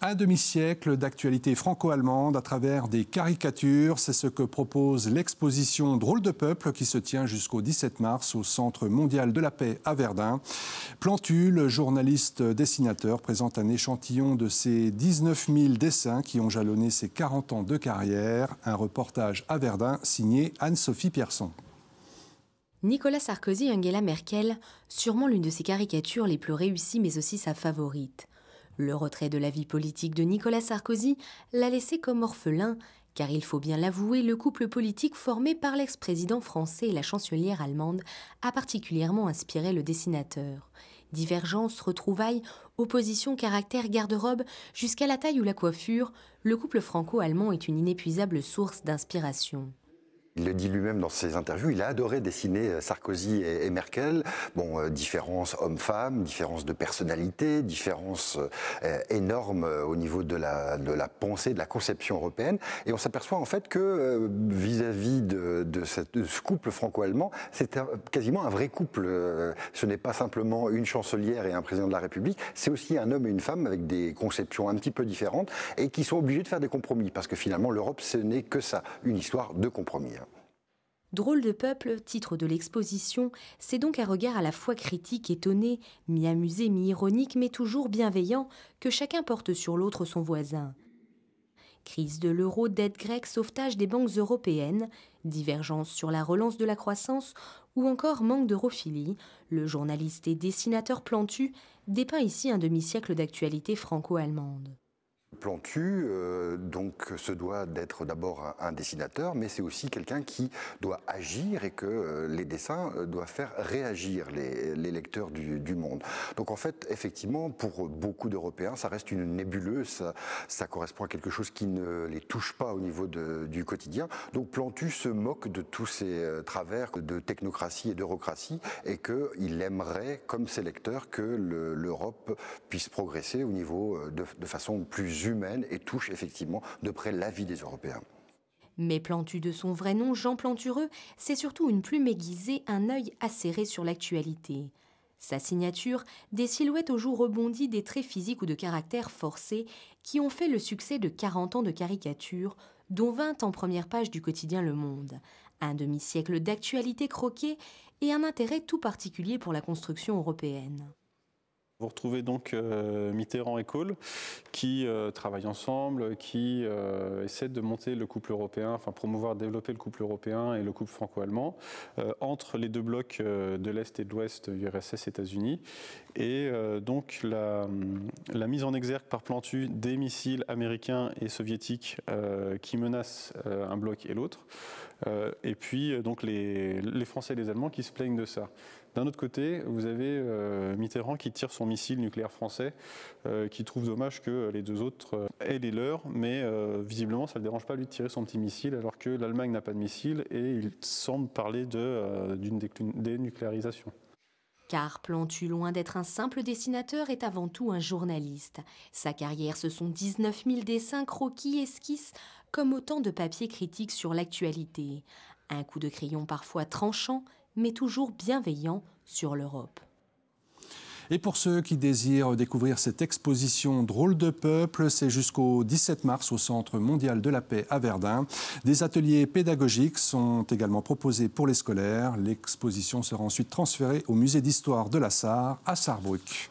Un demi-siècle d'actualité franco-allemande à travers des caricatures, c'est ce que propose l'exposition Drôle de peuple qui se tient jusqu'au 17 mars au Centre mondial de la paix à Verdun. Plantu, le journaliste dessinateur, présente un échantillon de ses 19 000 dessins qui ont jalonné ses 40 ans de carrière. Un reportage à Verdun signé Anne-Sophie Pierson. Nicolas Sarkozy et Angela Merkel, sûrement l'une de ses caricatures les plus réussies mais aussi sa favorite. Le retrait de la vie politique de Nicolas Sarkozy l'a laissé comme orphelin, car il faut bien l'avouer, le couple politique formé par l'ex-président français et la chancelière allemande a particulièrement inspiré le dessinateur. Divergences, retrouvailles, opposition, caractère, garde-robe, jusqu'à la taille ou la coiffure, le couple franco-allemand est une inépuisable source d'inspiration. Il le dit lui-même dans ses interviews, il a adoré dessiner Sarkozy et Merkel. Bon, différences hommes-femmes, différences de personnalité, différences énormes au niveau de la pensée, de la conception européenne. Et on s'aperçoit en fait que vis-à-vis de ce couple franco-allemand, c'est quasiment un vrai couple. Ce n'est pas simplement une chancelière et un président de la République, c'est aussi un homme et une femme avec des conceptions un petit peu différentes et qui sont obligés de faire des compromis. Parce que finalement, l'Europe, ce n'est que ça, une histoire de compromis. Drôle de peuple, titre de l'exposition, c'est donc un regard à la fois critique, étonné, mi-amusé, mi-ironique, mais toujours bienveillant, que chacun porte sur l'autre son voisin. Crise de l'euro, dette grecque, sauvetage des banques européennes, divergence sur la relance de la croissance ou encore manque d'europhilie, le journaliste et dessinateur Plantu dépeint ici un demi-siècle d'actualité franco-allemande. Plantu, donc, se doit d'être d'abord un dessinateur, mais c'est aussi quelqu'un qui doit agir et que les dessins doivent faire réagir les lecteurs du monde. Donc en fait, effectivement, pour beaucoup d'Européens, ça reste une nébuleuse, ça correspond à quelque chose qui ne les touche pas au niveau du quotidien. Donc Plantu se moque de tous ces travers de technocratie et d'eurocratie et qu'il aimerait, comme ses lecteurs, que l'Europe puisse progresser au niveau de façon plus humaine et touche effectivement de près la vie des Européens. Mais Plantu de son vrai nom, Jean Plantureux, c'est surtout une plume aiguisée, un œil acéré sur l'actualité. Sa signature, des silhouettes aux joues rebondies, des traits physiques ou de caractère forcés qui ont fait le succès de 40 ans de caricature, dont 20 en première page du quotidien Le Monde. Un demi-siècle d'actualité croquée et un intérêt tout particulier pour la construction européenne. Vous retrouvez donc Mitterrand et Kohl qui travaillent ensemble, qui essaient de monter le couple européen, enfin promouvoir, développer le couple européen et le couple franco-allemand entre les deux blocs de l'Est et de l'Ouest, URSS, États-Unis. Et donc la mise en exergue par Plantu des missiles américains et soviétiques qui menacent un bloc et l'autre. Et puis donc les Français et les Allemands qui se plaignent de ça. D'un autre côté, vous avez Mitterrand qui tire son missile nucléaire français, qui trouve dommage que les deux autres aient les leurs, mais visiblement ça ne le dérange pas lui de tirer son petit missile, alors que l'Allemagne n'a pas de missile et il semble parler d'une dénucléarisation. Car Plantu, loin d'être un simple dessinateur, est avant tout un journaliste. Sa carrière, ce sont 19 000 dessins, croquis, esquisses, comme autant de papiers critiques sur l'actualité. Un coup de crayon parfois tranchant, mais toujours bienveillant sur l'Europe. Et pour ceux qui désirent découvrir cette exposition Drôle de peuple, c'est jusqu'au 17 mars au Centre mondial de la paix à Verdun. Des ateliers pédagogiques sont également proposés pour les scolaires. L'exposition sera ensuite transférée au musée d'histoire de la Sarre à Sarrebruck.